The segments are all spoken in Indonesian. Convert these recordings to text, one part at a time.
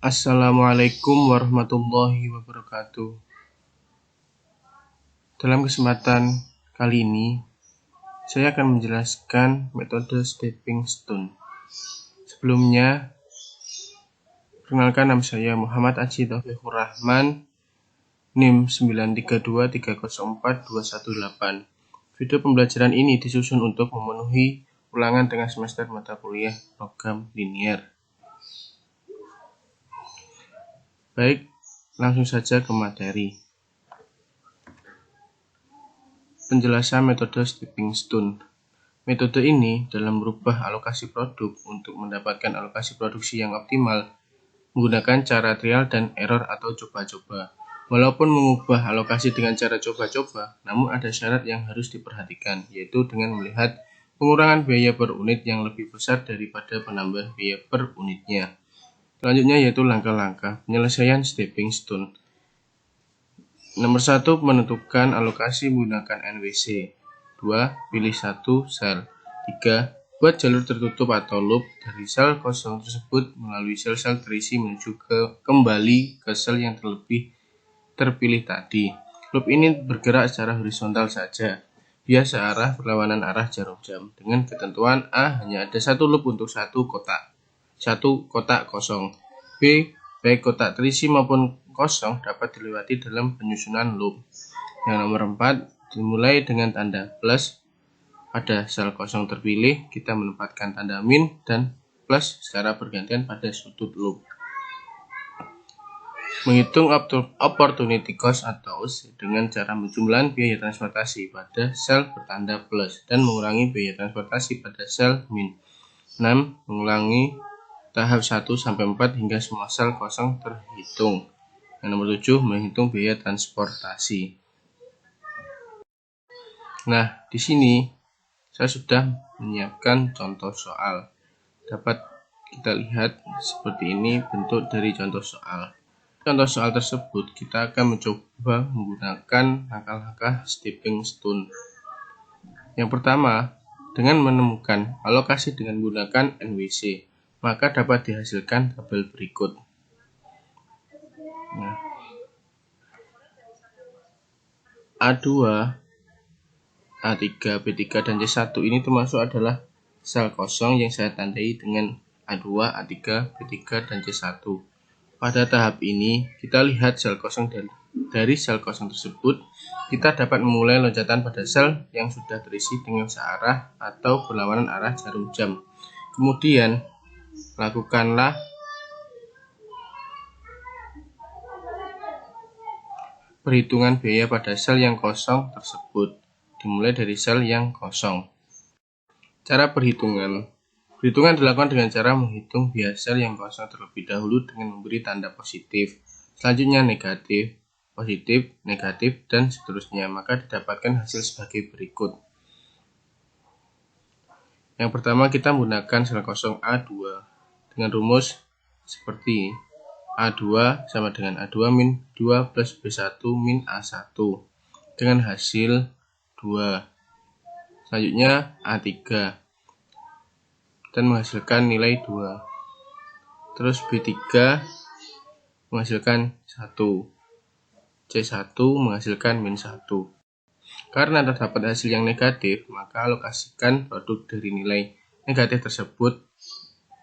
Assalamualaikum warahmatullahi wabarakatuh. Dalam kesempatan kali ini, saya akan menjelaskan metode stepping stone. Sebelumnya, perkenalkan, nama saya Muhammad Aji Taufikur Rahman, NIM 932304218. Video pembelajaran ini disusun untuk memenuhi ulangan tengah semester mata kuliah program linier. Baik, langsung saja ke materi. Penjelasan metode stepping stone. Metode ini dalam merubah alokasi produk untuk mendapatkan alokasi produksi yang optimal menggunakan cara trial dan error atau coba-coba. Walaupun mengubah alokasi dengan cara coba-coba, namun ada syarat yang harus diperhatikan, yaitu dengan melihat pengurangan biaya per unit yang lebih besar daripada penambahan biaya per unitnya. Selanjutnya yaitu langkah-langkah penyelesaian stepping stone. Nomor 1, menentukan alokasi menggunakan NWC. 2, pilih satu sel. 3, buat jalur tertutup atau loop dari sel kosong tersebut melalui sel-sel terisi menuju kembali ke sel yang terpilih tadi. Loop ini bergerak secara horizontal saja, bias searah berlawanan arah jarum jam. Dengan ketentuan A, hanya ada satu loop untuk satu kotak kosong. B, baik kotak terisi maupun kosong dapat dilewati dalam penyusunan loop. Yang nomor 4, dimulai dengan tanda plus. Pada sel kosong terpilih, kita menempatkan tanda min dan plus secara bergantian pada sudut loop. Menghitung opportunity cost atau dengan cara menjumlahkan biaya transportasi pada sel bertanda plus dan mengurangi biaya transportasi pada sel min. 6, mengulangi tahap 1-4 hingga semua sel kosong terhitung. Yang nomor 7, menghitung biaya transportasi. Nah, di sini saya sudah menyiapkan contoh soal. Dapat kita lihat seperti ini bentuk dari contoh soal. Contoh soal tersebut kita akan mencoba menggunakan langkah-langkah stepping stone. Yang pertama, dengan menemukan alokasi dengan menggunakan NWC, maka dapat dihasilkan tabel berikut. Nah, A2, A3, B3, dan C1 ini termasuk adalah sel kosong yang saya tandai dengan A2, A3, B3, dan C1. Pada tahap ini, kita lihat sel kosong dari sel kosong tersebut, kita dapat memulai loncatan pada sel yang sudah terisi dengan searah atau berlawanan arah jarum jam. Kemudian, lakukanlah perhitungan biaya pada sel yang kosong tersebut, dimulai dari sel yang kosong. Cara perhitungan dilakukan dengan cara menghitung biaya sel yang kosong terlebih dahulu dengan memberi tanda positif, selanjutnya negatif, positif, negatif, dan seterusnya. Maka didapatkan hasil sebagai berikut. Yang pertama, kita menggunakan sel kosong A2 dengan rumus seperti A2 sama dengan A2 min 2 plus B1 min A1 dengan hasil 2. Selanjutnya A3 dan menghasilkan nilai 2. Terus B3 menghasilkan 1. C1 menghasilkan min 1. Karena terdapat hasil yang negatif, maka alokasikan produk dari nilai negatif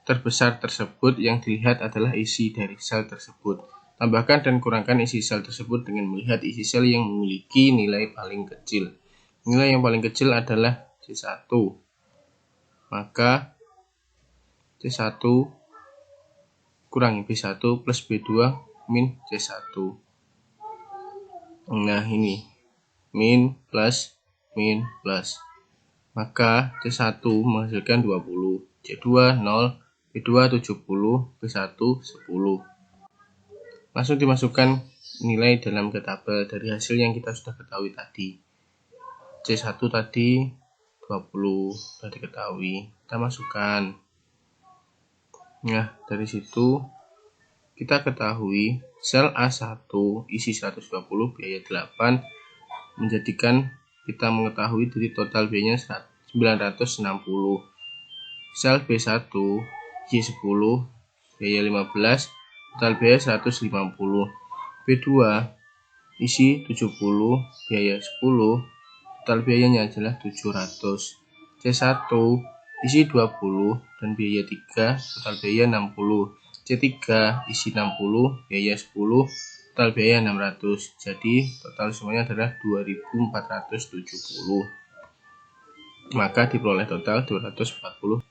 terbesar tersebut yang dilihat adalah isi dari sel tersebut. Tambahkan dan kurangkan isi sel tersebut dengan melihat isi sel yang memiliki nilai paling kecil. Nilai yang paling kecil adalah C1. Maka C1 kurangi B1 plus B2 min C1. Nah, ini min plus. Maka C1 menghasilkan 20, C2 0, B2 70, B1 10. Langsung dimasukkan nilai dalam tabel dari hasil yang kita sudah ketahui tadi. C1 tadi 20 sudah diketahui, kita masukkan. Nah, dari situ kita ketahui sel A1 isi 120, biaya 8, menjadikan kita mengetahui dari total biayanya 960. Sel B1 isi 10, biaya 15, total biaya 150. B2 isi 70, biaya 10, total biayanya adalah 700. C1 isi 20 dan biaya 3, total biaya 60. C3 isi 60, biaya 10, total biaya 600. Jadi total semuanya adalah 2470. Maka diperoleh total 240.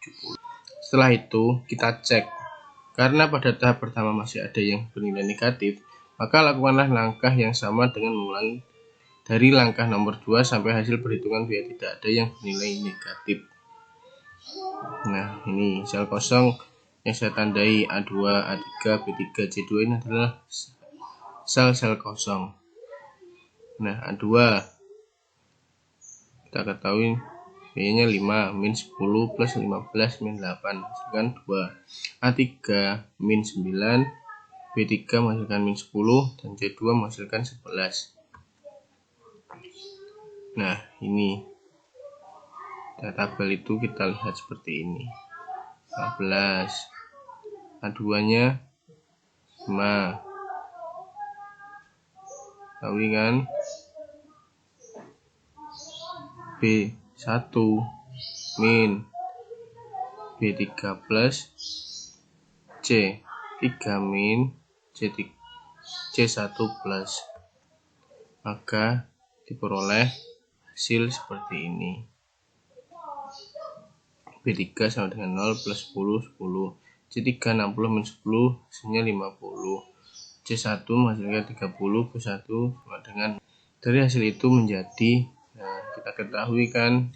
Setelah itu kita cek. Karena pada tahap pertama masih ada yang bernilai negatif, maka lakukanlah langkah yang sama dengan mengulangi dari langkah nomor 2 sampai hasil perhitungan biaya tidak ada yang bernilai negatif. Nah, ini sel kosong yang saya tandai A2, A3, B3, C2 ini adalah sel-sel kosong. Nah, A2 kita ketahui biayanya 5, min 10 plus 15 min 8 menghasilkan 2. A3 min 9, B3 menghasilkan min 10 dan C2 menghasilkan 11. Nah, ini tabel itu kita lihat seperti ini. 15, A2 nya 5, tahu kan? B1 min, B3 plus, C3 min, C1 plus. Maka diperoleh hasil seperti ini. B3 sama dengan 0 plus 10, 10. C3 60 min 10 hasilnya 50. C1 menghasilkan 30, B1 sama dengan. Dari hasil itu menjadi, nah kita ketahui kan,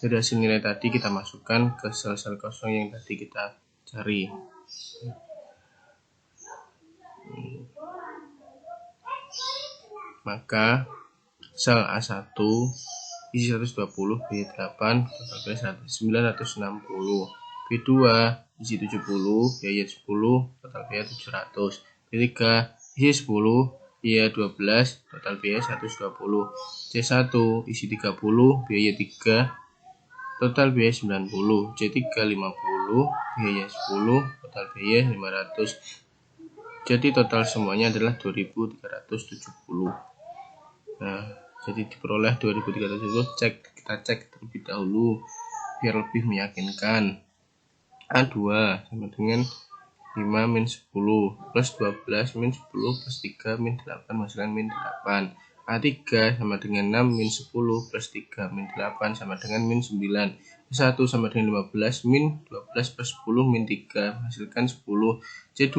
dari hasil nilai tadi kita masukkan ke sel-sel kosong yang tadi kita cari. Maka sel A1 isi 120, B8 total biaya 960, B2 isi 70, biaya 10, total biaya 700, B3 isi 10, biaya 12, total biaya 120, C1 isi 30, biaya 3, total biaya 90, C3 50, biaya 10, total biaya 500. Jadi total semuanya adalah 2370. Nah, jadi diperoleh 2370. Kita cek terlebih dahulu biar lebih meyakinkan. A2 sama dengan 5 min 10 plus 12 min 10 plus 3 min 8 menghasilkan min 8. A3 sama dengan 6 min 10 plus 3 min 8 sama dengan min 9. C1 sama dengan 15 min 12 plus 10 min 3 menghasilkan 10. C2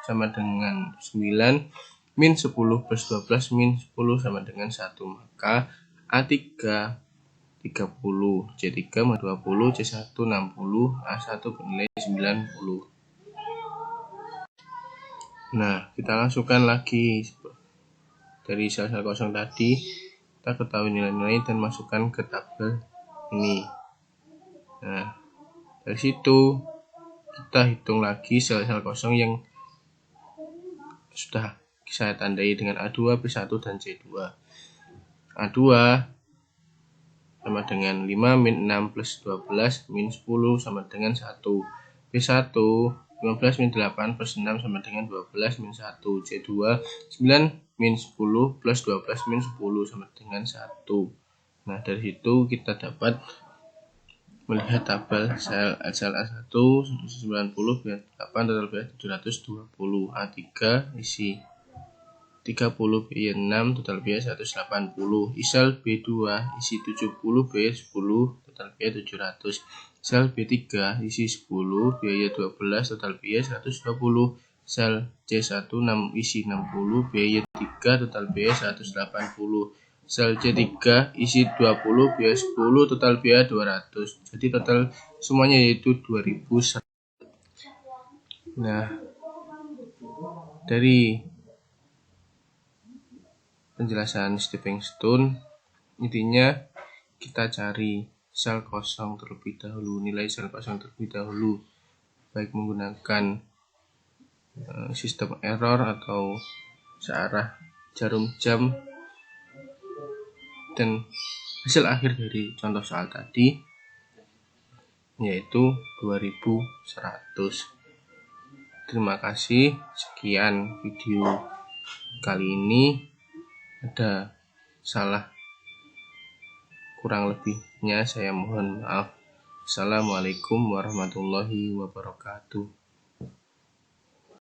sama dengan 9 min 10 plus 12 min 10 sama dengan 1. Maka A3 30, C3 20, C1 60, A1 bernilai 90. Nah, kita langsungkan lagi dari sel-sel kosong tadi, kita ketahui nilai-nilai dan masukkan ke tabel ini. Nah, dari situ kita hitung lagi sel-sel kosong yang sudah saya tandai dengan A2, B1 dan C2. A2 sama dengan 5 min 6 plus 12 min 10 sama dengan 1. B1 15 min 8 plus 6 sama dengan 12 min 1. C2 9 min 10 plus 12 min 10 sama dengan 1. Nah, dari situ kita dapat melihat tabel sel A1 90, B8 total biaya 720, A3 isi 30, biaya 6, total biaya 180. Sel B2 isi 70, biaya 10, total biaya 700. Sel B3 isi 10, biaya 12, total biaya 120. Sel C1 isi 60, biaya 3, total biaya 180. Sel C3 isi 20, biaya 10, total biaya 200. Jadi total semuanya yaitu 2100. Nah, dari penjelasan stepping stone, intinya kita cari sel kosong terlebih dahulu, nilai sel kosong terlebih dahulu, baik menggunakan sistem error atau searah jarum jam, dan hasil akhir dari contoh soal tadi yaitu 2100. Terima kasih. Sekian video kali ini. Ada salah kurang lebihnya saya mohon maaf. Assalamualaikum warahmatullahi wabarakatuh.